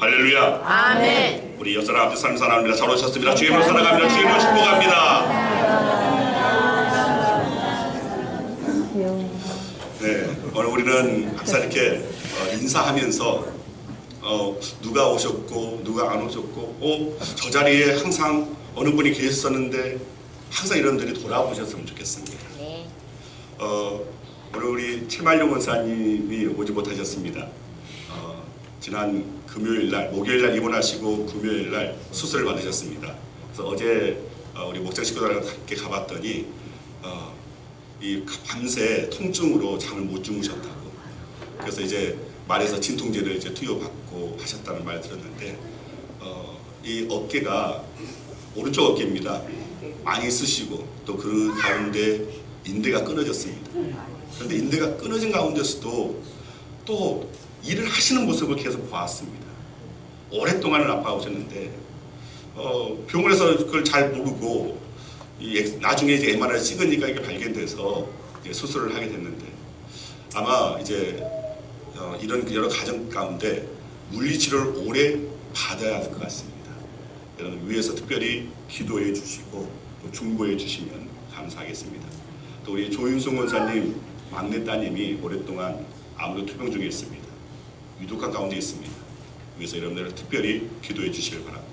할렐루야. 아멘. 우리 여자라 앞에 삶 사랑합니다. 잘 오셨습니다. 주님을 사랑합니다. 주님을 축복합니다. 네, 오늘 우리는 항상 이렇게 인사하면서 누가 오셨고 누가 안 오셨고 저 자리에 항상 어느 분이 계셨었는데 항상 이런들이 돌아보셨으면 좋겠습니다. 네. 오늘 우리 최말룡 원사님이 오지 못하셨습니다. 지난 금요일날, 목요일날 입원하시고 금요일날 수술을 받으셨습니다. 그래서 어제 우리 목장 식구들과 함께 가봤더니 이 밤새 통증으로 잠을 못 주무셨다고. 그래서 이제 말에서 진통제를 이제 투여받고 하셨다는 말을 들었는데 이 어깨가 오른쪽 어깨입니다. 많이 쓰시고 또 그 가운데 인대가 끊어졌습니다. 그런데 인대가 끊어진 가운데서도 또 일을 하시는 모습을 계속 보았습니다. 오랫동안은 아파오셨는데 병원에서 그걸 잘 모르고 나중에 이제 MRI 찍으니까 이게 발견돼서 이제 수술을 하게 됐는데 아마 이제 이런 여러 과정 가운데 물리치료를 오래 받아야 할 것 같습니다. 여러분 위에서 특별히 기도해 주시고 또 중보해 주시면 감사하겠습니다. 또 우리 조윤송 원사님 막내 따님이 오랫동안 암으로 투병 중에 있습니다. 위독한 가운데 있습니다. 위에서 여러분들 특별히 기도해 주시길 바랍니다.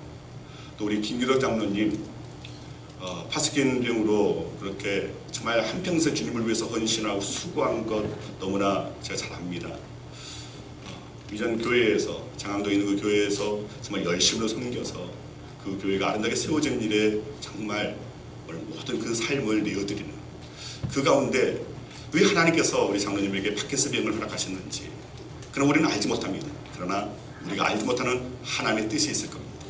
또 우리 김기덕 장로님 파스킨 병으로 그렇게 정말 한평생 주님을 위해서 헌신하고 수고한 것 너무나 제가 잘 압니다. 이전 교회에서 장항도에 있는 그 교회에서 정말 열심으로 섬겨서 그 교회가 아름답게 세워진 일에 정말 모든 그 삶을 내어드리는 그 가운데 왜 하나님께서 우리 장로님에게 파킨슨 병을 허락하셨는지 그럼 우리는 알지 못합니다. 그러나 우리가 알지 못하는 하나님의 뜻이 있을 겁니다.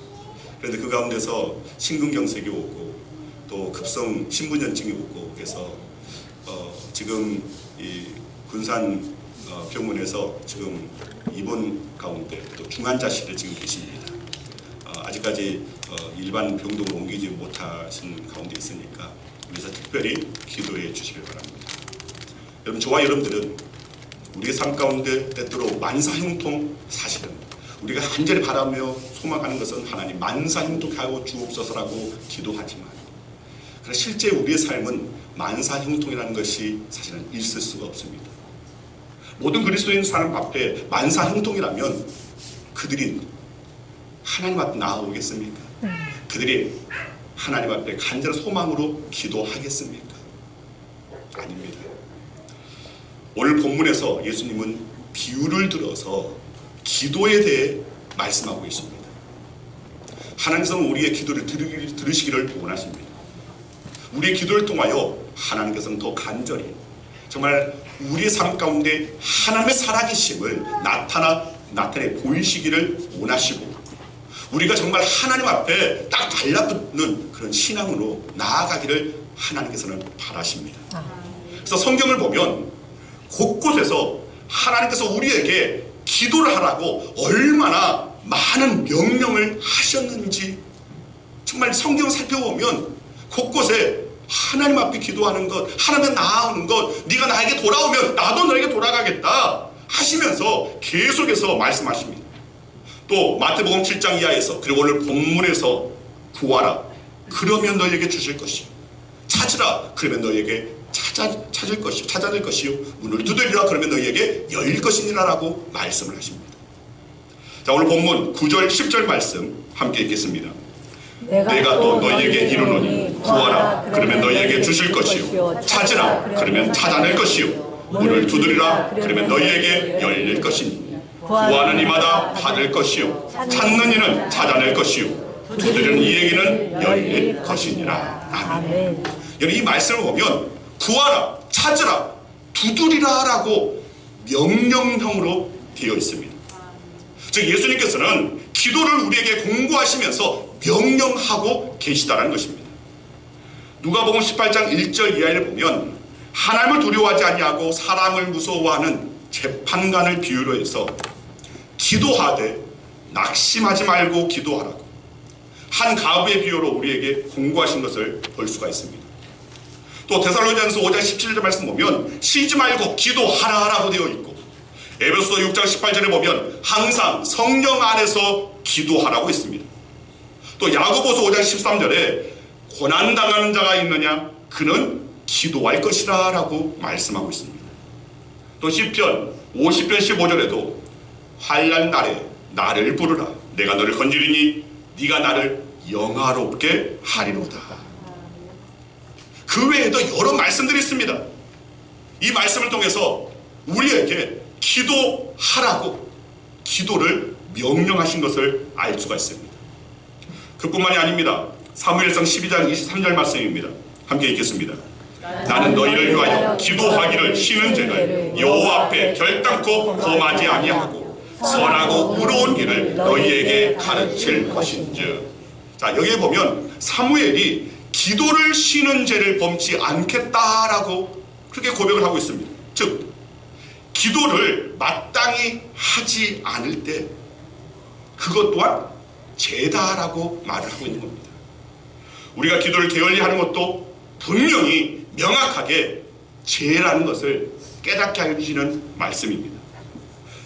그런데 그 가운데서 심근경색이 오고 또 급성 신분염증이 오고 그래서 지금 이 군산 병원에서 지금 입원 가운데 또 중환자실에 지금 계십니다. 아직까지 일반 병동으로 옮기지 못하신 가운데 있으니까 위에서 특별히 기도해 주시길 바랍니다. 여러분 저와 여러분들은 우리의 삶 가운데 때때로 만사형통 사실은 우리가 간절히 바라며 소망하는 것은 하나님 만사형통하고 주옵소서라고 기도하지만 그러나 실제 우리의 삶은 만사형통이라는 것이 사실은 있을 수가 없습니다. 모든 그리스도인 사람 앞에 만사형통이라면 그들이 하나님 앞에 나아오겠습니까? 그들이 하나님 앞에 간절한 소망으로 기도하겠습니까? 아닙니다. 오늘 본문에서 예수님은 비유를 들어서 기도에 대해 말씀하고 있습니다. 하나님께서는 우리의 기도를 들으시기를 원하십니다. 우리의 기도를 통하여 하나님께서는 더 간절히 정말 우리의 삶 가운데 하나님의 살아계심을 나타내 보이시기를 원하시고 우리가 정말 하나님 앞에 딱 달라붙는 그런 신앙으로 나아가기를 하나님께서는 바라십니다. 그래서 성경을 보면 곳곳에서 하나님께서 우리에게 기도를 하라고 얼마나 많은 명령을 하셨는지 정말 성경을 살펴보면 곳곳에 하나님 앞에 기도하는 것, 하나님 나아오는 것, 네가 나에게 돌아오면 나도 너에게 돌아가겠다 하시면서 계속해서 말씀하십니다. 또 마태복음 7장 이하에서 그리고 오늘 본문에서 구하라 그러면 너에게 주실 것이요 찾으라 그러면 너에게 찾을 것이요 문을 두드리라 그러면 너희에게 열릴 것이니라 라고 말씀을 하십니다. 자 오늘 본문 9절 10절 말씀 함께 읽겠습니다. 내가 또 너희에게 이르노니 구하라 그러면 너희에게 주실 것이요 찾으라 그러면 찾아낼 것이요 문을 두드리라 그러면 너희에게 열릴 것이니 구하는 이마다 받을 것이요 찾는 이는 찾아낼 것이요 두드리는 이에게는 열릴 것이니라. 아멘. 여러분 이 말씀을 보면 구하라, 찾으라, 두드리라 라고 명령형으로 되어 있습니다. 즉 예수님께서는 기도를 우리에게 공고하시면서 명령하고 계시다는 것입니다. 누가복음 18장 1절 이하를 보면 하나님을 두려워하지 아니하고 사람을 무서워하는 재판관을 비유로 해서 기도하되 낙심하지 말고 기도하라고 한 가부의 비유로 우리에게 공고하신 것을 볼 수가 있습니다. 또 데살로니가서 5장 17절 말씀 보면 쉬지 말고 기도하라라고 되어 있고 에베소서 6장 18절에 보면 항상 성령 안에서 기도하라고 했습니다. 또 야고보서 5장 13절에 고난당하는 자가 있느냐 그는 기도할 것이라 라고 말씀하고 있습니다. 또 시편 50편 15절에도 환난 날에 나를 부르라 내가 너를 건지리니 네가 나를 영화롭게 하리로다. 그 외에도 여러 말씀들이 있습니다. 이 말씀을 통해서 우리에게 기도하라고 기도를 명령하신 것을 알 수가 있습니다. 그뿐만이 아닙니다. 사무엘상 12장 23절 말씀입니다. 함께 읽겠습니다. 나는 너희를 위하여 기도하기를 쉬는 죄를 여호와 앞에 결단코 범하지 아니하고 선하고 의로운 길을 너희에게 가르칠 것인즉. 자, 여기에 보면 사무엘이 기도를 쉬는 죄를 범치 않겠다라고 그렇게 고백을 하고 있습니다. 즉 기도를 마땅히 하지 않을 때 그것 또한 죄다라고 말을 하고 있는 겁니다. 우리가 기도를 게을리 하는 것도 분명히 명확하게 죄라는 것을 깨닫게 해주시는 말씀입니다.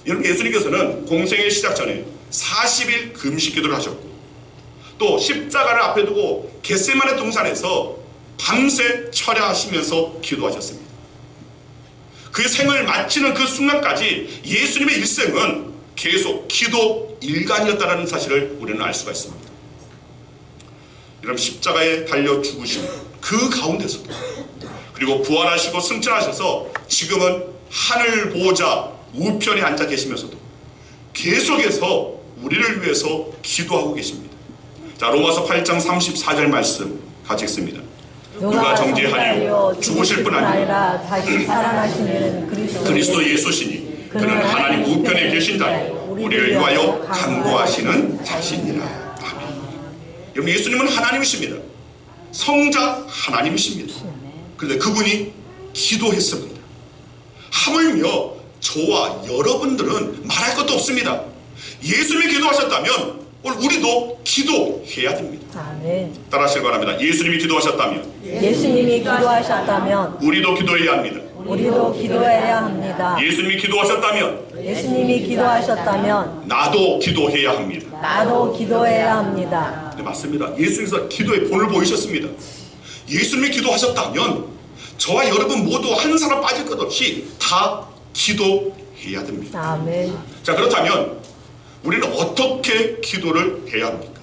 여러분, 예수님께서는 공생의 시작 전에 40일 금식 기도를 하셨고 또 십자가를 앞에 두고 겟세마네 동산에서 밤새 철야하시면서 기도하셨습니다. 그의 생을 마치는 그 순간까지 예수님의 일생은 계속 기도 일관이었다는 사실을 우리는 알 수가 있습니다. 여러분, 십자가에 달려 죽으신 그 가운데서도 그리고 부활하시고 승천하셔서 지금은 하늘 보호자 우편에 앉아 계시면서도 계속해서 우리를 위해서 기도하고 계십니다. 자, 로마서 8장 34절 말씀 같이 읽습니다. 누가 정죄하리요 죽으실 뿐 아니라 다시 살아나시는 그리스도 예수시니 그는 하나님 우편에 계신 자요 우리를 위하여 간구하시는 자신이라. 아멘. 여러분, 예수님은 하나님이십니다. 성자 하나님이십니다. 그런데 그분이 기도했습니다. 하물며 저와 여러분들은 말할 것도 없습니다. 예수님이 기도하셨다면 오늘 우리도 기도해야 됩니다. 아멘. 따라하시기 바랍니다. 예수님이 기도하셨다면 우리도 기도해야 합니다. 우리도 기도해야 합니다. 예수님이 기도하셨다면 나도 기도해야 합니다. 나도 기도해야 합니다. 네, 맞습니다. 예수님께서 기도의 본을 보이셨습니다. 예수님이 기도하셨다면 저와 여러분 모두 한 사람 빠질 것 없이 다 기도해야 됩니다. 아멘. 자, 그렇다면 우리는 어떻게 기도를 해야 합니까?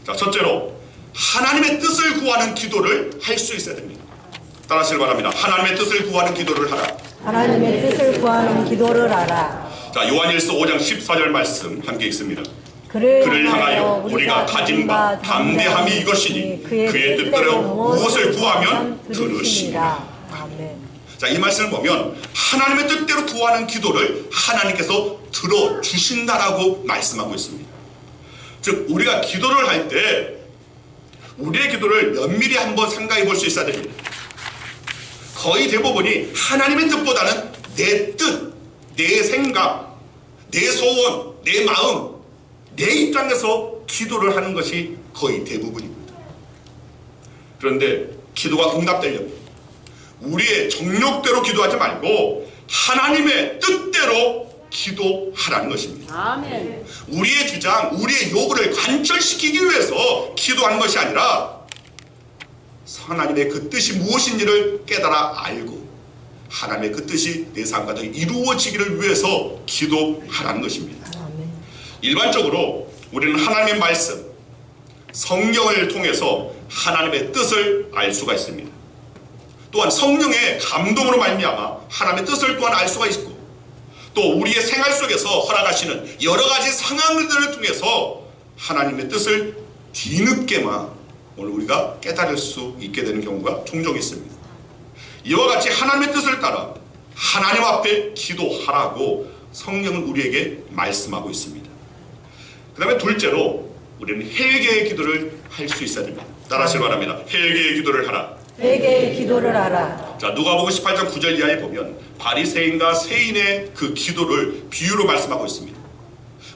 자, 첫째로 하나님의 뜻을 구하는 기도를 할 수 있어야 됩니다. 따라하시길 바랍니다. 하나님의 뜻을 구하는 기도를 하라. 하나님의 뜻을 구하는 기도를 하라. 자, 요한일서 5장 14절 말씀 함께 읽습니다. 그를 향하여 우리가 가진 바 담대함이 이것이니 그의 뜻대로 무엇을 구하면 들으시리라. 아멘. 자, 이 말씀을 보면 하나님의 뜻대로 구하는 기도를 하나님께서 들어주신다라고 말씀하고 있습니다. 즉 우리가 기도를 할 때 우리의 기도를 면밀히 한번 생각해 볼 수 있어야 됩니다. 거의 대부분이 하나님의 뜻보다는 내 뜻, 내 생각, 내 소원, 내 마음, 내 입장에서 기도를 하는 것이 거의 대부분입니다. 그런데 기도가 응답되려면 우리의 정욕대로 기도하지 말고 하나님의 뜻대로 기도하라는 것입니다. 아멘. 우리의 주장, 우리의 요구를 관철시키기 위해서 기도하는 것이 아니라 하나님의 그 뜻이 무엇인지를 깨달아 알고 하나님의 그 뜻이 내 삶과 이루어지기를 위해서 기도하라는 것입니다. 아멘. 일반적으로 우리는 하나님의 말씀, 성경을 통해서 하나님의 뜻을 알 수가 있습니다. 또한 성령의 감동으로 말미암아 하나님의 뜻을 또한 알 수가 있고 또 우리의 생활 속에서 허락하시는 여러 가지 상황들을 통해서 하나님의 뜻을 뒤늦게만 오늘 우리가 깨달을 수 있게 되는 경우가 종종 있습니다. 이와 같이 하나님의 뜻을 따라 하나님 앞에 기도하라고 성령은 우리에게 말씀하고 있습니다. 그 다음에 둘째로 우리는 회개의 기도를 할 수 있어야 됩니다. 따라하시기 바랍니다. 회개의 기도를 하라. 회개의 기도를 하라. 자, 누가복음 18장 9절 이하에 보면 바리새인과 세인의 그 기도를 비유로 말씀하고 있습니다.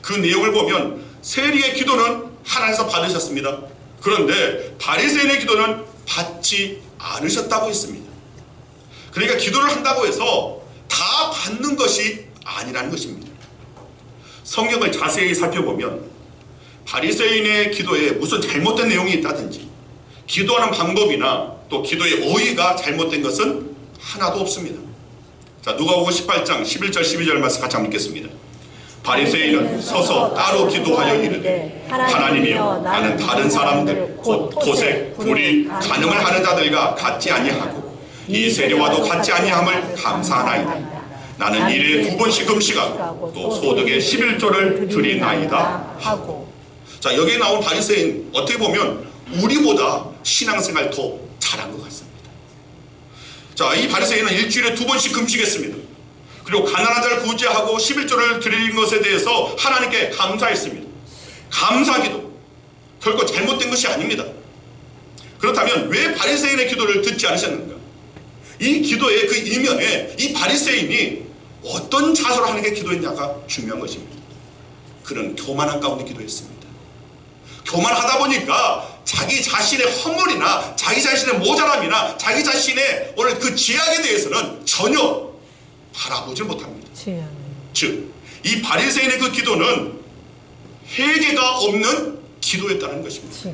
그 내용을 보면 세리의 기도는 하나님께서 받으셨습니다. 그런데 바리새인의 기도는 받지 않으셨다고 했습니다. 그러니까 기도를 한다고 해서 다 받는 것이 아니라는 것입니다. 성경을 자세히 살펴보면 바리새인의 기도에 무슨 잘못된 내용이 있다든지 기도하는 방법이나 또 기도의 어휘가 잘못된 것은 하나도 없습니다. 자, 누가복음 18장 11절 12절 말씀 같이 한번 읽겠습니다. 바리새인은 서서 따로 기도하여 이르되 하나님이여 나는 다른 사람들 곧 토색, 불의, 간음을 하는 자들과 같지 아니하고 이 세례와도 같지 아니함을 감사하나이다. 나는 일에 2번씩 금식하고 또 소득의 11조를 드리나이다 하고. 자, 여기에 나온 바리새인 어떻게 보면 우리보다 신앙생활 더 잘한 것 같습니다. 자, 이 바리새인은 일주일에 2번씩 금식했습니다. 그리고 가난한 자를 구제하고 11조를 드리는 것에 대해서 하나님께 감사했습니다. 감사기도 결코 잘못된 것이 아닙니다. 그렇다면 왜 바리새인의 기도를 듣지 않으셨는가? 이 기도의 그 이면에 이 바리새인이 어떤 자세로 하나님께 기도했냐가 중요한 것입니다. 그는 교만한 가운데 기도했습니다. 교만하다 보니까 자기 자신의 허물이나 자기 자신의 모자람이나 자기 자신의 오늘 그 죄악에 대해서는 전혀 바라보지 못합니다. 즉, 이 바리새인의 그 기도는 회개가 없는 기도였다는 것입니다.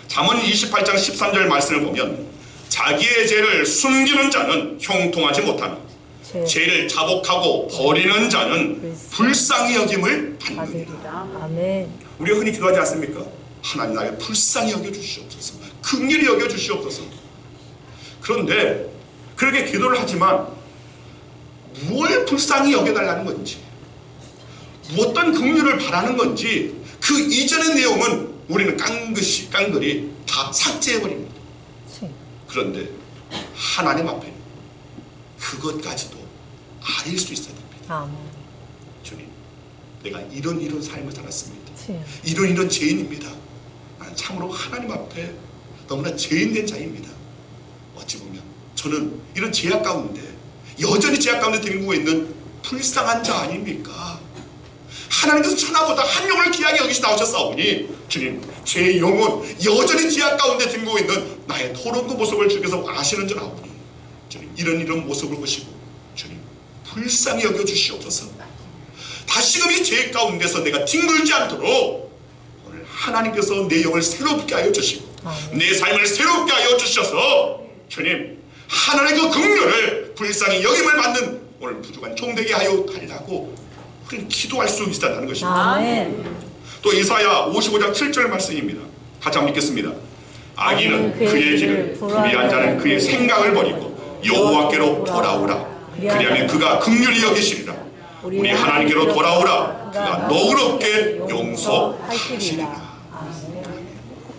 잠언 28장 13절 말씀을 보면 자기의 죄를 숨기는 자는 형통하지 못하나 죄를 자복하고 버리는 자는 불쌍히 여김을 받느니라. 아멘. 우리가 흔히 기도하지 않습니까? 하나님 나를 불쌍히 여겨주시옵소서, 긍휼히 여겨주시옵소서. 그런데 그렇게 기도를 하지만 무엇을 불쌍히 여겨달라는 건지, 어떤 긍휼을 바라는 건지 그 이전의 내용은 우리는 깡그리 다 삭제해버립니다. 그런데 하나님 앞에 그것까지도 아닐 수 있어야 됩니다. 주님, 내가 이런 삶을 살았습니다. 이런 죄인입니다. 나는 참으로 하나님 앞에 너무나 죄인된 자입니다. 어찌 보면 저는 이런 죄악 가운데 여전히 죄악 가운데 뒹구고 있는 불쌍한 자 아닙니까? 하나님께서 천하보다 한 영을 귀하게 여기시 나오셨사오니 주님, 제 영혼 여전히 죄악 가운데 뒹구고 있는 나의 더러운 그 모습을 주께서 아시는 줄 아오니 주님, 이런 모습을 보시고 주님 불쌍히 여겨주시옵소서. 다시금 이 죄 가운데서 내가 뒹굴지 않도록 오늘 하나님께서 내 영을 새롭게 하여 주시고 내 삶을 새롭게 하여 주셔서 주님, 하나님의 그 긍휼을 불쌍히 여김을 받는 오늘 부족한 종되게 하여 달라고 우리는 기도할 수 있다는 것입니다. 또 이사야 55장 7절 말씀입니다. 같이 한번 읽겠습니다. 악인은 그의 길을, 불의한 자는 그의 생각을 버리고 여호와께로 돌아오라. 그리하면 그가 긍휼히 여기시리라. 우리 하나님께로 돌아오라. 그가 너그럽게 용서하시리라.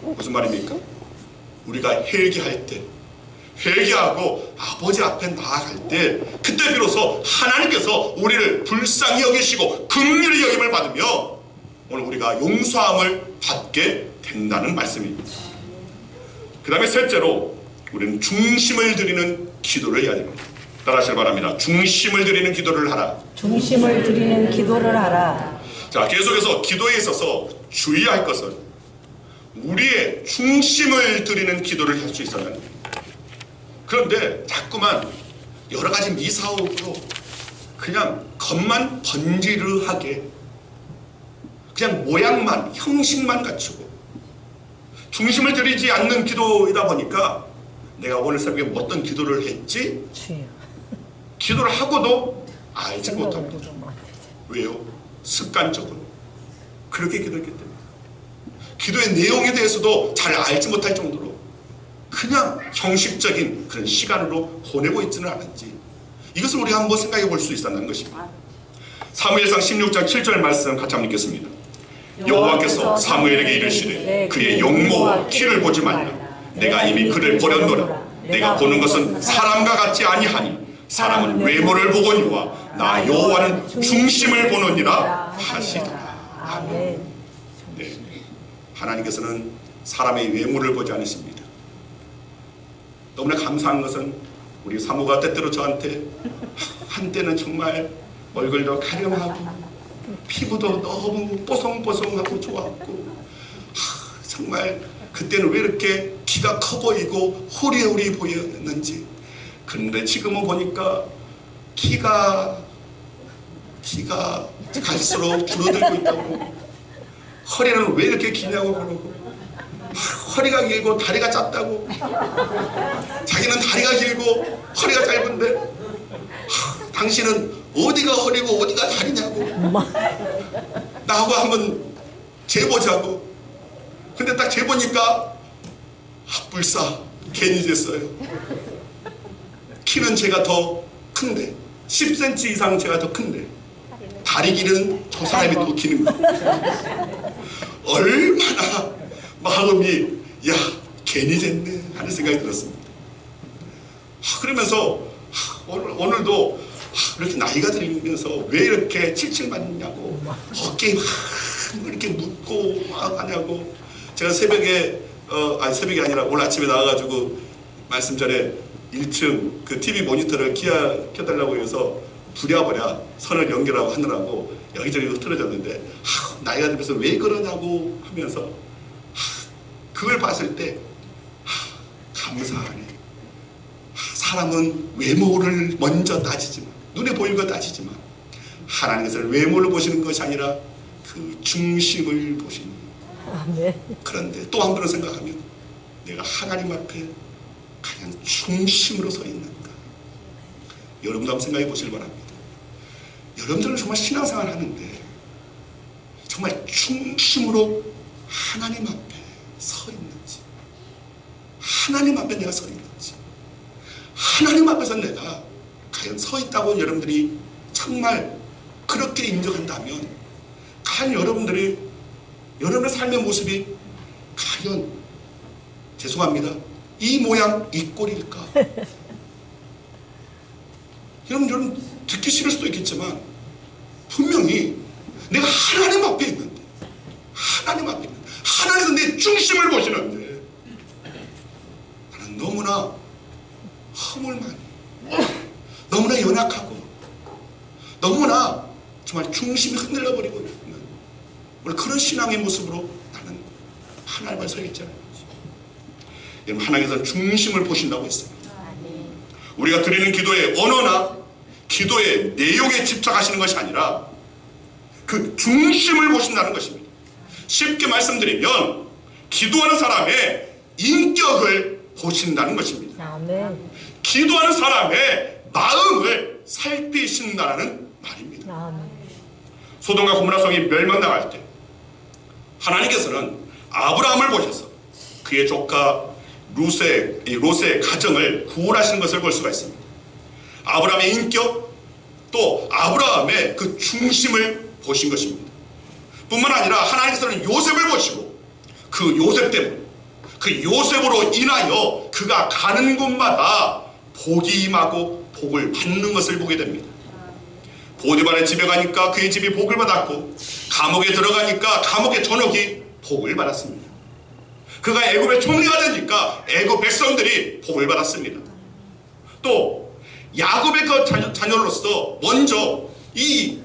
무슨 말입니까? 우리가 회개할 때, 회개하고 아버지 앞에 나아갈 때, 그때 비로소 하나님께서 우리를 불쌍히 여기시고 긍휼히 여김을 받으며 오늘 우리가 용서함을 받게 된다는 말씀입니다. 그 다음에 셋째로 우리는 중심을 드리는 기도를 해야 됩니다. 따라하시길 바랍니다. 중심을 드리는 기도를 하라. 중심을 드리는 기도를 하라. 자, 계속해서 기도에 있어서 주의할 것은 우리의 중심을 드리는 기도를 할 수 있어야 합니다. 그런데 자꾸만 여러 가지 미사옥으로 그냥 겉만 번지르하게 그냥 모양만, 형식만 갖추고 중심을 들이지 않는 기도이다 보니까 내가 오늘 새벽에 어떤 기도를 했지? 기도를 하고도 알지 못합니다. 왜요? 습관적으로 그렇게 기도했기 때문에 기도의 내용에 대해서도 잘 알지 못할 정도로 그냥 형식적인 그런 시간으로 보내고 있지는 않은지, 이것을 우리가 한번 생각해 볼 수 있었는 것입니다. 사무엘상 16장 7절 말씀 같이 한번 읽겠습니다. 여호와께서 사무엘에게 이르시되 그의 용모와 키를 보지 말라. 내가 이미 그를 버렸노라. 내가 보는 것은 사람과 같지 아니하니 사람은 외모를 보거니와 나 여호와는 중심을 보느니라 하시더라. 아멘. 네, 하나님께서는 사람의 외모를 보지 않으십니다. 너무나 감사한 것은 우리 사모가 때때로 저한테 한때는 정말 얼굴도 가려하고 피부도 너무 뽀송뽀송하고 좋았고 정말 그때는 왜 이렇게 키가 커 보이고 호리호리 보였는지. 그런데 지금은 보니까 키가 키가 갈수록 줄어들고 있다고, 허리는 왜 이렇게 기냐고 그러고, 허리가 길고 다리가 작다고, 자기는 다리가 길고 허리가 짧은데 당신은 어디가 허리고 어디가 다리냐고, 나하고 한번 재보자고. 근데 딱 재보니까 불사 괜히 됐어요. 키는 제가 더 큰데 10cm 이상 제가 더 큰데 다리 길이는 저 사람이 더 기는 거예요. 얼마나 마음이 야 괜히 됐네 하는 생각이 들었습니다. 그러면서 오늘도 이렇게 나이가 들면서 왜 이렇게 칠칠맞냐고, 어깨에 이렇게 묻고 하냐고. 제가 새벽에 새벽이 아니라 오늘 아침에 나와가지고 말씀 전에 1층 그 TV 모니터를 켜달라고 해서 부랴부랴 선을 연결하고 하느라고 여기저기 흐트러졌는데 나이가 들면서 왜 그러냐고 하면서 그걸 봤을 때 감사하네. 사람은 외모를 먼저 따지지만, 눈에 보이는 거 따지지만 하나님께서는 외모를 보시는 것이 아니라 그 중심을 보시는 거예요. 그런데 또 한 번은 생각하면 내가 하나님 앞에 가장 중심으로 서 있는가. 여러분도 한번 생각해 보시길 바랍니다. 여러분들은 정말 신앙생활 하는데 정말 중심으로 하나님 앞에 서 있는지, 하나님 앞에 내가 서 있는지, 하나님 앞에서 내가 과연 서 있다고 여러분들이 정말 그렇게 인정한다면 과연 여러분들의 삶의 모습이 과연 죄송합니다 이 모양 이 꼴일까? 여러분 듣기 싫을 수도 있겠지만 분명히 내가 하나님 앞에 있는데, 하나님께서 내 중심을 보시는데 나는 너무나 허물만, 너무나 연약하고 너무나 정말 중심이 흔들려버리고 있는 오늘 그런 신앙의 모습으로 나는 하나님 앞에 서 있잖아요. 여러분, 하나님께서는 중심을 보신다고 했습니다. 우리가 드리는 기도의 언어나 기도의 내용에 집착하시는 것이 아니라 그 중심을 보신다는 것입니다. 쉽게 말씀드리면 기도하는 사람의 인격을 보신다는 것입니다. 기도하는 사람의 마음을 살피신다는 말입니다. 소돔과 고모라 성이 멸망당할 때 하나님께서는 아브라함을 보셔서 그의 조카 롯의 가정을 구원하시는 것을 볼 수가 있습니다. 아브라함의 인격, 또 아브라함의 그 중심을 보신 것입니다. 뿐만 아니라 하나님께서는 요셉을 보시고 그 요셉 때문에, 그 요셉으로 인하여 그가 가는 곳마다 복이 임하고 복을 받는 것을 보게 됩니다. 보디발의 집에 가니까 그의 집이 복을 받았고, 감옥에 들어가니까 감옥의 전옥이 복을 받았습니다. 그가 애굽의 총리가 되니까 애굽 백성들이 복을 받았습니다. 또 야곱의 그 자녀로서 먼저 이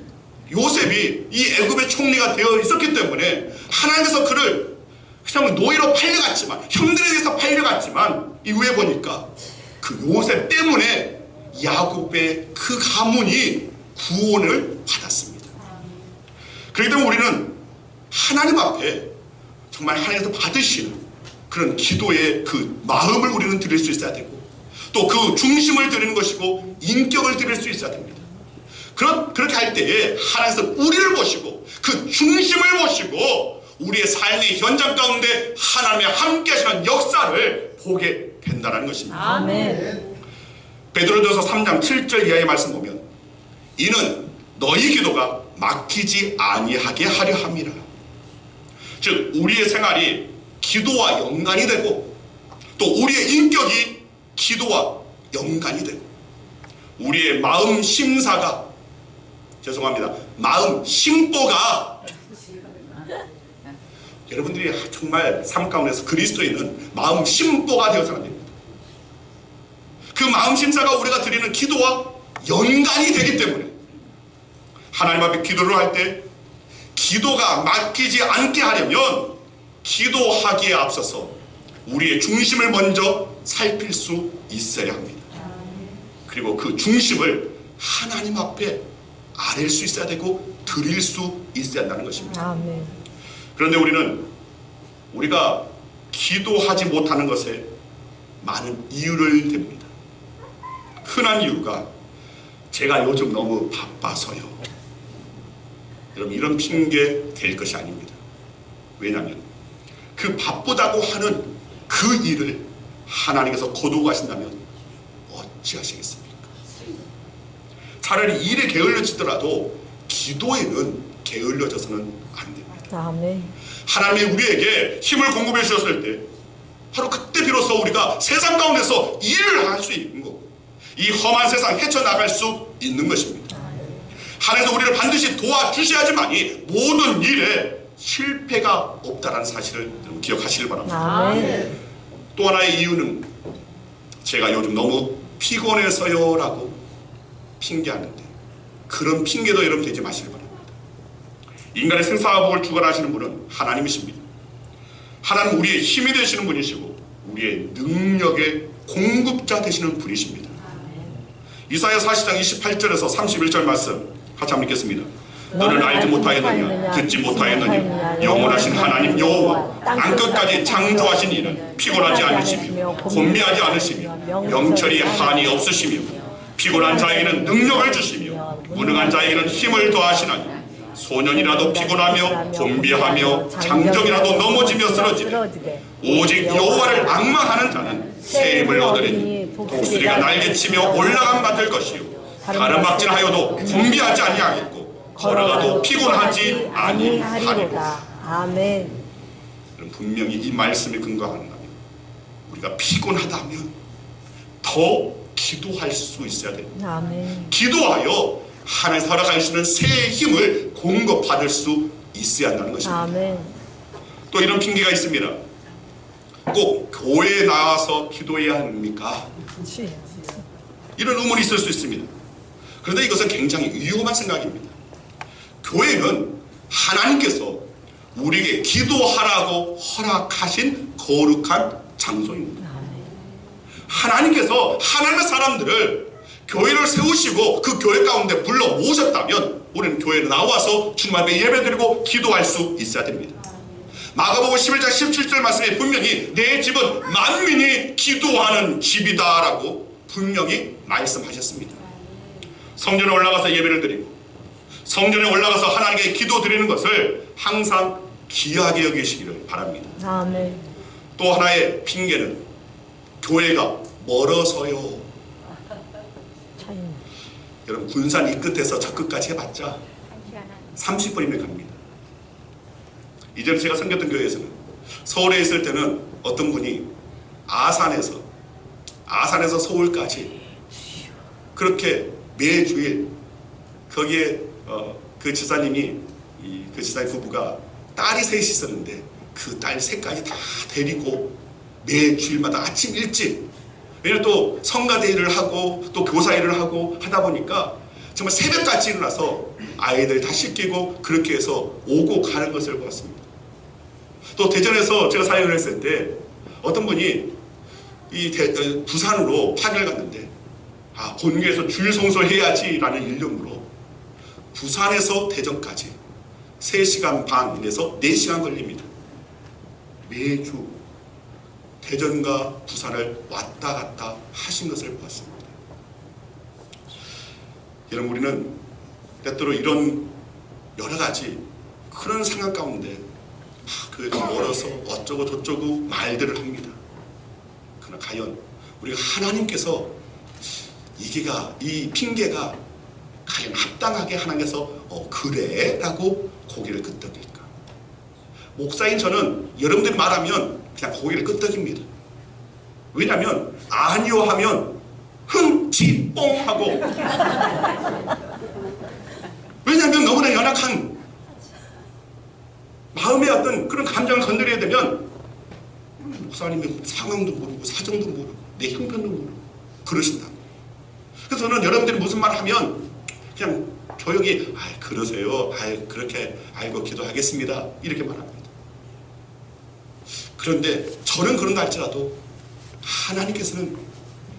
요셉이 이 애굽의 총리가 되어 있었기 때문에 하나님께서 그를 그냥 노예로 팔려갔지만, 형들에 의해서 팔려갔지만 이후에 보니까 그 요셉 때문에 야곱의 그 가문이 구원을 받았습니다. 그렇기 때문에 우리는 하나님 앞에 정말 하나님께서 받으시는 그런 기도의 그 마음을 우리는 드릴 수 있어야 되고, 또 그 중심을 드리는 것이고 인격을 드릴 수 있어야 됩니다. 그렇게 할 때에 하나님께서 우리를 보시고 그 중심을 보시고 우리의 삶의 현장 가운데 하나님의 함께 하시는 역사를 보게 된다는 것입니다. 아멘. 베드로전서 3장 7절 이하의 말씀 보면 이는 너희 기도가 막히지 아니하게 하려 함이라. 즉 우리의 생활이 기도와 연관이 되고, 또 우리의 인격이 기도와 연관이 되고, 우리의 마음 심사가, 죄송합니다, 마음 심보가 여러분들이 정말 삶 가운데서 그리스도인은 마음 심보가 되어서는 안 됩니다. 그 마음 심사가 우리가 드리는 기도와 연관이 되기 때문에 하나님 앞에 기도를 할 때 기도가 막히지 않게 하려면 기도하기에 앞서서 우리의 중심을 먼저 살필 수 있어야 합니다. 그리고 그 중심을 하나님 앞에 아랠 수 있어야 되고 드릴 수 있어야 한다는 것입니다. 아멘. 그런데 우리가 기도하지 못하는 것에 많은 이유를 댑니다. 흔한 이유가 제가 요즘 너무 바빠서요. 여러분, 이런 핑계 될 것이 아닙니다. 왜냐하면 그 바쁘다고 하는 그 일을 하나님께서 거두어가신다면 어찌하시겠습니까? 차라리 일에 게을러지더라도 기도에는 게을러져서는 안 됩니다. 아멘. 하나님이 우리에게 힘을 공급해 주셨을 때 바로 그때 비로소 우리가 세상 가운데서 일을 할 수 있는 거고 이 험한 세상 헤쳐나갈 수 있는 것입니다. 하나님께서 우리를 반드시 도와주셔야지만이 모든 일에 실패가 없다는 사실을 기억하시길 바랍니다. 아멘. 또 하나의 이유는 제가 요즘 너무 피곤해서요 라고 핑계하는데 그런 핑계도 여러분 되지 마시길 바랍니다. 인간의 생사와 복을 주관하시는 분은 하나님이십니다. 하나님 우리의 힘이 되시는 분이시고 우리의 능력의 공급자 되시는 분이십니다. 이사야 40장 28절에서 31절 말씀 같이 한번 읽겠습니다. 너는 알지 못하였느냐 듣지 못하였느냐 영원하신 하나님 여호와 땅끝까지 창조하신 이는 피곤하지 않으시며 곤미하지 않으시며 명철이 한이 없으시며 피곤한 자에게는 능력을 주시며 무능한 자에게는 힘을 더하시나니 소년이라도 피곤하며 곤비하며 장정이라도 넘어지며 쓰러지되 오직 여호와를 앙망하는 자는 새 힘을 얻으리니 독수리가 날개치며 올라감 받을 것이요 가름박질하여도 곤비하지 아니하겠고 걸어가도 피곤하지 아니하리로다. 아멘. 분명히 이 말씀에 근거한다면 우리가 피곤하다면 더 기도할 수 있어야 됩니다. 아멘. 기도하여 하나님께서 허락하시는 새 힘을 공급받을 수 있어야 한다는 것입니다. 아멘. 또 이런 핑계가 있습니다. 꼭 교회에 나와서 기도해야 합니까? 이런 의문이 있을 수 있습니다. 그런데 이것은 굉장히 위험한 생각입니다. 교회는 하나님께서 우리에게 기도하라고 허락하신 거룩한 장소입니다. 하나님께서 하나님의 사람들을 교회를 세우시고 그 교회 가운데 불러 모으셨다면 우리는 교회에 나와서 주님 앞에 예배드리고 기도할 수 있어야 됩니다. 마가복음 11장 17절 말씀에 분명히 내 집은 만민이 기도하는 집이다 라고 분명히 말씀하셨습니다. 성전에 올라가서 예배를 드리고 성전에 올라가서 하나님께 기도 드리는 것을 항상 귀하게 여기시기를 바랍니다. 아멘. 또 하나의 핑계는 교회가 멀어서요. 여러분, 군산 이 끝에서 저 끝까지 해봤자 30분이면 갑니다. 이전에 제가 섬겼던 교회에서는 서울에 있을 때는 어떤 분이 아산에서 서울까지 그렇게 매주일 거기에 그 지사님이 그 지사님 부부가 딸이 셋이 있었는데 그 딸 셋까지 다 데리고 매주일마다 아침 일찍, 왜냐면 또 성가대 일을 하고 또 교사 일을 하고 하다 보니까 정말 새벽까지 일어나서 아이들 다 씻기고 그렇게 해서 오고 가는 것을 보았습니다. 또 대전에서 제가 사역을 했을 때 어떤 분이 부산으로 파견을 갔는데 본교에서 주일 성수해야지 라는 일념으로 부산에서 대전까지 3시간 반에서 4시간 걸립니다. 매주 대전과 부산을 왔다 갔다 하신 것을 보았습니다. 여러분, 우리는 때때로 이런 여러 가지 그런 상황 가운데 교회가 멀어서 어쩌고 저쩌고 말들을 합니다. 그러나 과연 우리가 하나님께서 이 핑계가 과연 합당하게 하나님께서 그래? 라고 고개를 끄덕일까? 목사인 저는 여러분들이 말하면 그냥 고개를 끄덕입니다. 왜냐하면 아니요 하면 흥지뽕 하고 왜냐하면 너무나 연약한 마음의 어떤 그런 감정을 건드려야 되면 목사님의 상황도 모르고 사정도 모르고 내 형편도 모르고 그러신다. 그래서 저는 여러분들이 무슨 말 하면 그냥 조용히 그러세요. 그렇게 알고 기도하겠습니다. 이렇게 말합니다. 그런데 저는 그런가 할지라도 하나님께서는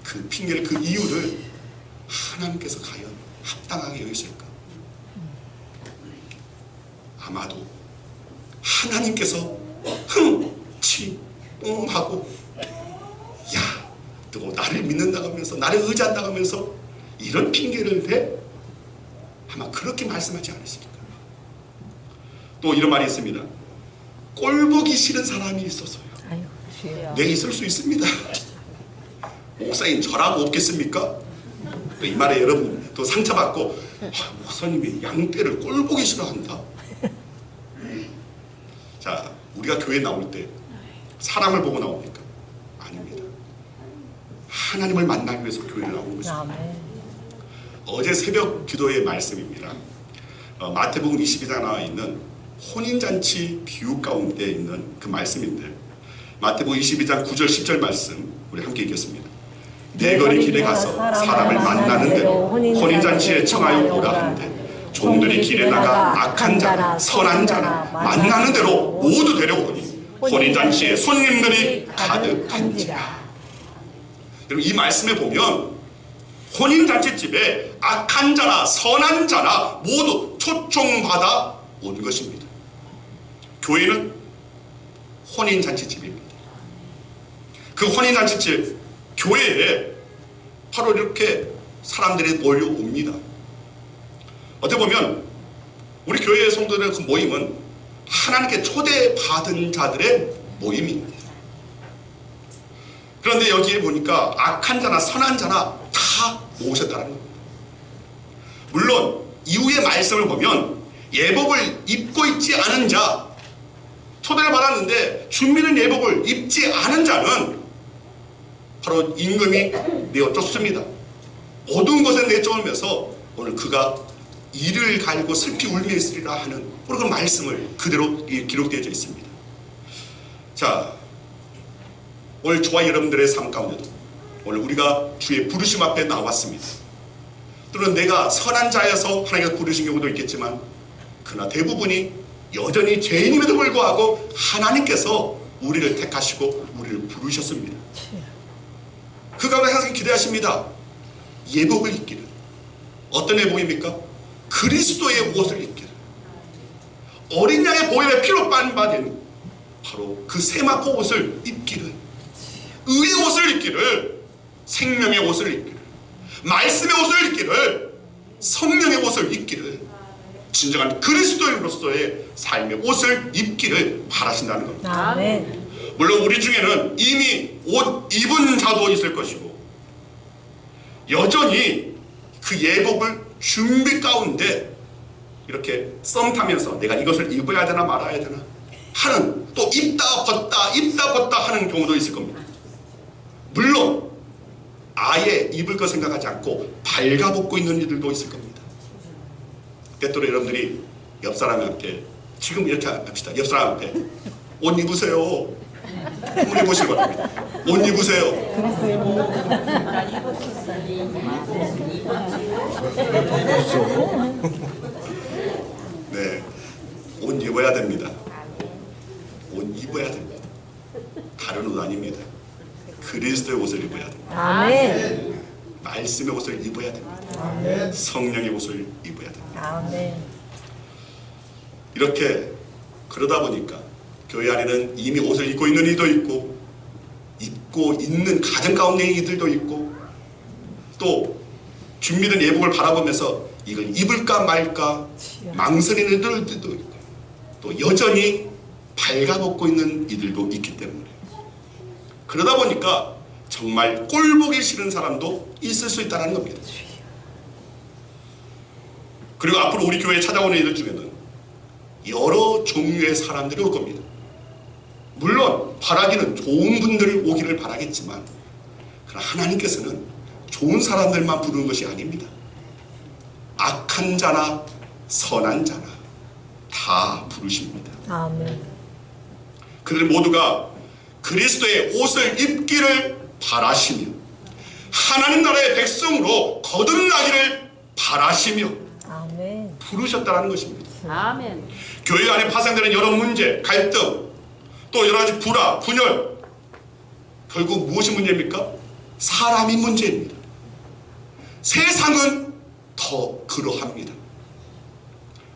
그 핑계를, 그 이유를 하나님께서 과연 합당하게 여기실까? 아마도 하나님께서 흥치웅하고 야, 너 나를 믿는다고 하면서 나를 의지한다고 하면서 이런 핑계를 대? 아마 그렇게 말씀하지 않으실까. 또 이런 말이 있습니다. 꼴보기 싫은 사람이 있어서요. 아유, 주여. 네, 있을 수 있습니다. 목사님 저라고 없겠습니까? 이 말에 여러분 또 상처받고 목사님이 양떼를 꼴보기 싫어한다. 자, 우리가 교회 나올 때 사람을 보고 나옵니까? 아닙니다. 하나님을 만나기 위해서 교회를 나오는 것입니다. 아멘. 어제 새벽 기도의 말씀입니다. 마태복음 22장 나와 있는 혼인잔치 비유 가운데 있는 그 말씀인데, 마태복음 22장 9절 10절 말씀 우리 함께 읽겠습니다. 네 거리 길에 가서 사람을 만나는 대로 혼인잔치에 청하여 오라 하는데 종들이 길에 나가 악한 자나 선한 자나 만나는 대로 모두 데려오니 혼인잔치에 손님들이 가득한지라. 여러분, 이 말씀에 보면 혼인잔치집에 악한 자나 선한 자나 모두 초청받아 오는 것입니다. 교회는 혼인잔치집입니다. 그 혼인잔치집 교회에 바로 이렇게 사람들이 몰려옵니다. 어떻게 보면 우리 교회의 성도들의 그 모임은 하나님께 초대받은 자들의 모임입니다. 그런데 여기에 보니까 악한 자나 선한 자나 다 모으셨다는 겁니다. 물론 이후의 말씀을 보면 예복을 입고 있지 않은 자, 초대를 받았는데 준비된 예복을 입지 않은 자는 바로 임금이 내어쫓습니다. 어두운 곳에 내쫓으면서 오늘 그가 이를 갈고 슬피 울며 있으리라 하는 그런 말씀을 그대로 기록되어 있습니다. 자, 오늘 저와 여러분들의 삶 가운데도 오늘 우리가 주의 부르심 앞에 나왔습니다. 또는 내가 선한 자여서 하나님께서 부르신 경우도 있겠지만, 그러나 대부분이 여전히 죄인임에도 불구하고 하나님께서 우리를 택하시고 우리를 부르셨습니다. 그 가운데 항상 기대하십니다. 예복을 입기를. 어떤 예복입니까? 그리스도의 옷을 입기를. 어린 양의 보혈의 피로 빤바된 바로 그 세마포 옷을 입기를, 의의 옷을 입기를, 생명의 옷을 입기를, 말씀의 옷을 입기를, 성령의 옷을 입기를, 진정한 그리스도인으로서의 삶의 옷을 입기를 바라신다는 겁니다. 아멘. 물론 우리 중에는 이미 옷 입은 자도 있을 것이고, 여전히 그 예복을 준비 가운데 이렇게 썸 타면서 내가 이것을 입어야 되나 말아야 되나 하는, 또 입다 벗다 하는 경우도 있을 겁니다. 물론 아예 입을 거 생각하지 않고 발가벗고 있는 이들도 있을 겁니다. 때때로 여러분들이 옆 사람한테, 지금 이렇게 합시다. 옆 사람한테 옷 입으세요. 한번 해보시기 바랍니다. 옷 입으세요. 네, 옷 입어야 됩니다. 옷 입어야 됩니다. 다른 옷 아닙니다. 그리스도의 옷을 입어야 됩니다. 아멘. 말씀의 옷을 입어야 됩니다. 아멘. 성령의 옷을 입어야 됩니다. 아멘. 이렇게 그러다 보니까 교회 안에는 이미 옷을 입고 있는 이도 있고, 입고 있는 가정 가운데 이들도 있고, 또 준비된 예복을 바라보면서 이걸 입을까 말까 망설이는 이들도 있고, 또 여전히 발가벗고 있는 이들도 있기 때문에, 그러다 보니까 정말 꼴보기 싫은 사람도 있을 수 있다는 겁니다. 그리고 앞으로 우리 교회에 찾아오는 이들 중에는 여러 종류의 사람들이 올 겁니다. 물론 바라기는 좋은 분들 오기를 바라겠지만, 그러나 하나님께서는 좋은 사람들만 부르는 것이 아닙니다. 악한 자나 선한 자나 다 부르십니다. 아멘. 그들 모두가 그리스도의 옷을 입기를 바라시며 하나님 나라의 백성으로 거듭나기를 바라시며 아멘. 부르셨다는 것입니다. 아멘. 교회 안에 파생되는 여러 문제, 갈등, 또 여러 가지 불화, 분열, 결국 무엇이 문제입니까? 사람이 문제입니다. 세상은 더 그러합니다.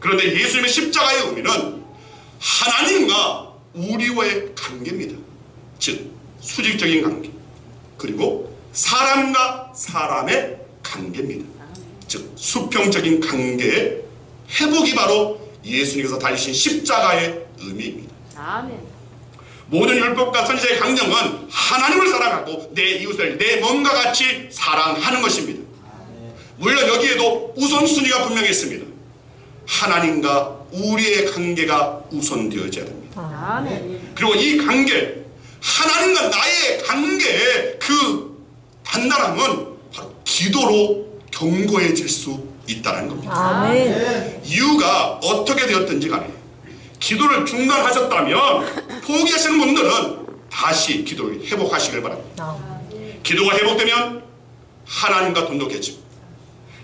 그런데 예수님의 십자가의 의미는 하나님과 우리와의 관계입니다. 즉 수직적인 관계, 그리고 사람과 사람의 관계입니다. 즉 수평적인 관계의 회복이 바로 예수님께서 달리신 십자가의 의미입니다. 아멘. 모든 율법과 선지자의 강령은 하나님을 사랑하고 내 이웃을 내 몸과 같이 사랑하는 것입니다. 물론 여기에도 우선순위가 분명히 있습니다. 하나님과 우리의 관계가 우선되어져야 됩니다. 아멘. 그리고 이 관계, 하나님과 나의 관계의 그 단단함은 바로 기도로 견고해질 수 있다는 겁니다. 아멘. 이유가 어떻게 되었든지 간에 기도를 중단하셨다면 포기하시는 분들은 다시 기도를 회복하시길 바랍니다. 기도가 회복되면 하나님과 돈독해지고,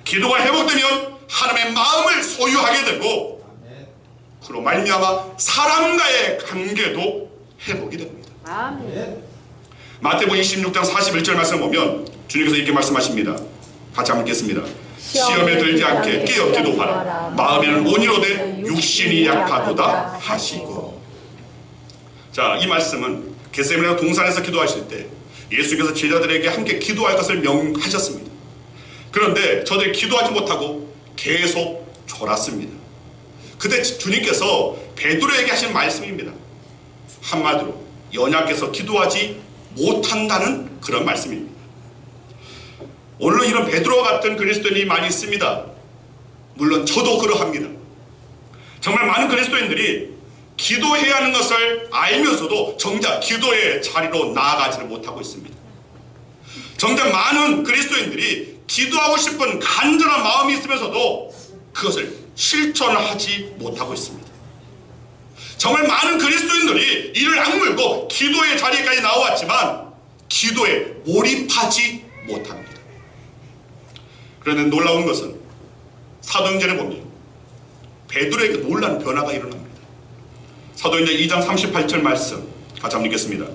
기도가 회복되면 하나님의 마음을 소유하게 되고, 그로 말미암아 사람과의 관계도 회복이 됩니다. 아멘. 마태복음 26장 41절 말씀 보면 주님께서 이렇게 말씀하십니다. 같이 한번 읽겠습니다. 시험에 들지 않게 깨어 기도하라. 마음에는 온이로되 육신이 약하도다 하시고. 자, 이 말씀은 겟세마네 동산에서 기도하실 때 예수께서 제자들에게 함께 기도할 것을 명하셨습니다. 그런데 저들이 기도하지 못하고 계속 졸았습니다. 그때 주님께서 베드로에게 하신 말씀입니다. 한마디로 연약해서 기도하지 못한다는 그런 말씀입니다. 오늘은 이런 베드로와 같은 그리스도인이 많이 있습니다. 물론 저도 그러합니다. 정말 많은 그리스도인들이 기도해야 하는 것을 알면서도 정작 기도의 자리로 나아가지를 못하고 있습니다. 정작 많은 그리스도인들이 기도하고 싶은 간절한 마음이 있으면서도 그것을 실천하지 못하고 있습니다. 정말 많은 그리스도인들이 이를 악물고 기도의 자리까지 나왔지만 기도에 몰입하지 못합니다. 그런데 놀라운 것은 사도행전에 보면 베드로에게 놀라운 변화가 일어납니다. 사도행전 2장 38절 말씀 같이 한번 읽겠습니다.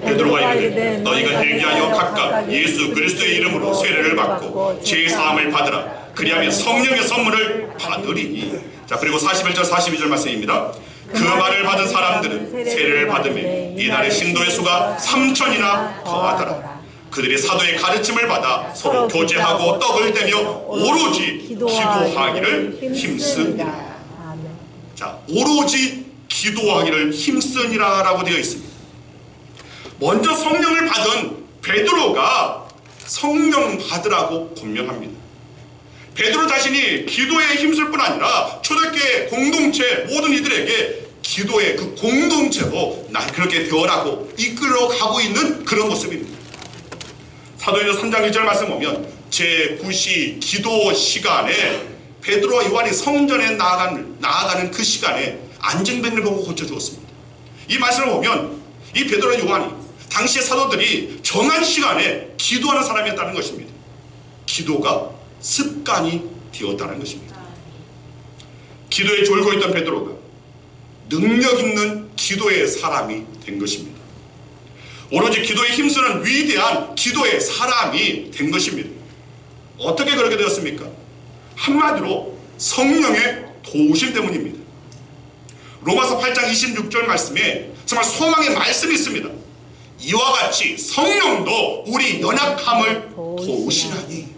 베드로가 이르되 너희가 회개하여 각각 예수 그리스도의 이름으로 세례를 받고 죄 사함을 받으라. 그리하면 성령의 선물을 받으리니. 자, 그리고 41절 42절 말씀입니다. 그 말을 받은 사람들은 세례를 받으며 이날의 신도의 수가 3,000이나 더하더라. 그들이 사도의 가르침을 받아 서로 교제하고 떡을 떼며 오로지 기도하기를 힘쓰니라. 자, 오로지 기도하기를 힘쓰니라 라고 되어 있습니다. 먼저 성령을 받은 베드로가 성령 받으라고 권면합니다. 베드로 자신이 기도에 힘쓸 뿐 아니라 초대교회 공동체 모든 이들에게 기도의 그 공동체로 날 그렇게 되어라고 이끌어 가고 있는 그런 모습입니다. 사도행전 3장 1절 말씀 보면 제9시 기도 시간에 베드로와 요한이 성전에 나아가는 그 시간에 안전벨을 보고 고쳐주었습니다. 이 말씀을 보면 이 베드로와 요한이 당시의 사도들이 정한 시간에 기도하는 사람이었다는 것입니다. 기도가 습관이 되었다는 것입니다. 기도에 졸고 있던 베드로가 능력 있는 기도의 사람이 된 것입니다. 오로지 기도에 힘쓰는 위대한 기도의 사람이 된 것입니다. 어떻게 그렇게 되었습니까? 한마디로 성령의 도우심 때문입니다. 로마서 8장 26절 말씀에 정말 소망의 말씀이 있습니다. 이와 같이 성령도 우리 연약함을 도우시나니.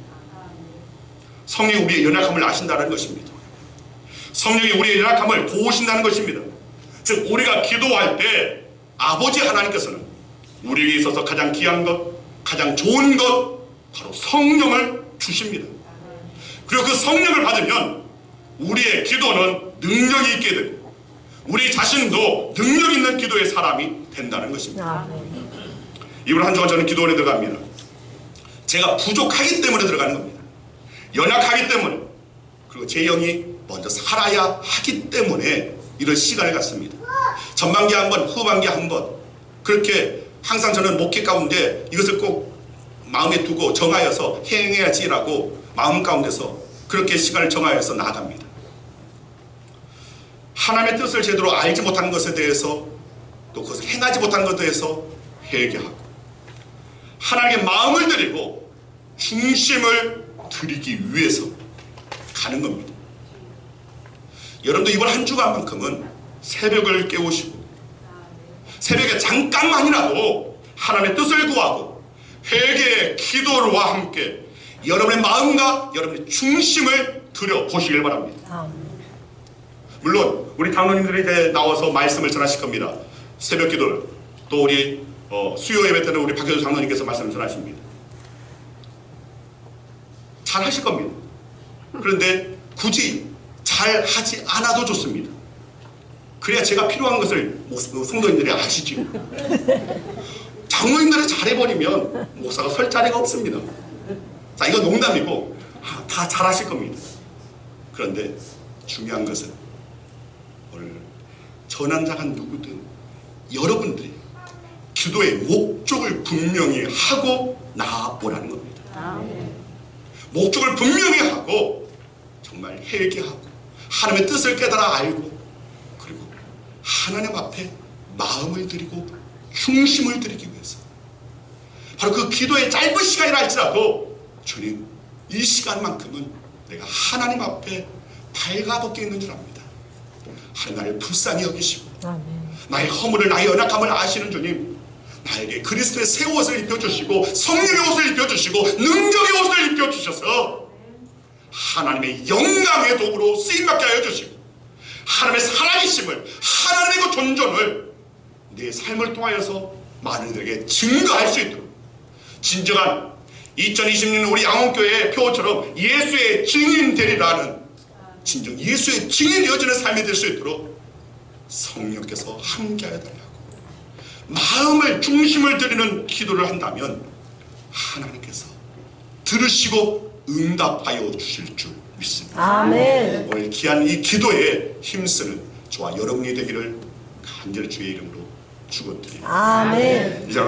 성령이 우리의 연약함을 아신다는 것입니다. 성령이 우리의 연약함을 도우신다는 것입니다. 즉 우리가 기도할 때 아버지 하나님께서는 우리에게 있어서 가장 귀한 것, 가장 좋은 것 바로 성령을 주십니다. 그리고 그 성령을 받으면 우리의 기도는 능력이 있게 되고 우리 자신도 능력 있는 기도의 사람이 된다는 것입니다. 이번 한 주간 저는 기도원에 들어갑니다. 제가 부족하기 때문에 들어가는 겁니다. 연약하기 때문에, 그리고 제 영이 먼저 살아야 하기 때문에 이런 시간을 갖습니다. 전반기 한 번, 후반기 한 번, 그렇게 항상 저는 목회 가운데 이것을 꼭 마음에 두고 정하여서 행해야지라고 마음 가운데서 그렇게 시간을 정하여서 나아갑니다. 하나님의 뜻을 제대로 알지 못하는 것에 대해서, 또 그것을 행하지 못하는 것에 대해서 회개하고 하나님의 마음을 드리고 중심을 드리기 위해서 가는 겁니다. 여러분도 이번 한 주간만큼은 새벽을 깨우시고 새벽에 잠깐만이라도 하나님의 뜻을 구하고 회개의 기도와 함께 여러분의 마음과 여러분의 중심을 들여보시길 바랍니다. 물론 우리 장로님들이 이제 나와서 말씀을 전하실 겁니다. 새벽 기도 또 우리 수요 예배 때는 우리 박효수 장로님께서 말씀을 전하십니다. 잘 하실 겁니다. 그런데 굳이 잘 하지 않아도 좋습니다. 그래야 제가 필요한 것을 성도님들이 아시죠. 장로님들이 잘해버리면 목사가 설 자리가 없습니다. 자, 이건 농담이고 다 잘하실 겁니다. 그런데 중요한 것은 오늘 전한 자가 누구든 여러분들이 기도의 목적을 분명히 하고 나아오라는 겁니다. 목적을 분명히 하고 정말 회개하고 하나님의 뜻을 깨달아 알고 그리고 하나님 앞에 마음을 드리고 중심을 드리기 위해서 바로 그 기도의 짧은 시간이라 할지라도 주님 이 시간만큼은 내가 하나님 앞에 발가벗겨 있는 줄 압니다. 하나님 나를 불쌍히 여기시고 나의 허물을 나의 연약함을 아시는 주님 나에게 그리스도의 새 옷을 입혀주시고 성령의 옷을 입혀주시고 능력의 옷을 입혀주셔서 하나님의 영광의 도구로 쓰임받게 하여 주시고 하나님의 살아계심을 하나님의 그 존존을 내 삶을 통하여서 많은 이들에게 증거할 수 있도록 진정한 2020년 우리 양원교회의 표어처럼 예수의 증인 되리라는 진정 예수의 증인 되어지는 삶이 될 수 있도록 성령께서 함께하여 달라고 마음을 중심을 드리는 기도를 한다면 하나님께서 들으시고 응답하여 주실 줄 믿습니다. 아멘. 오늘 귀한 이 기도에 힘쓰는 저와 여러분이 되기를 간절히 주의 이름으로 축원드립니다. 아멘. 이제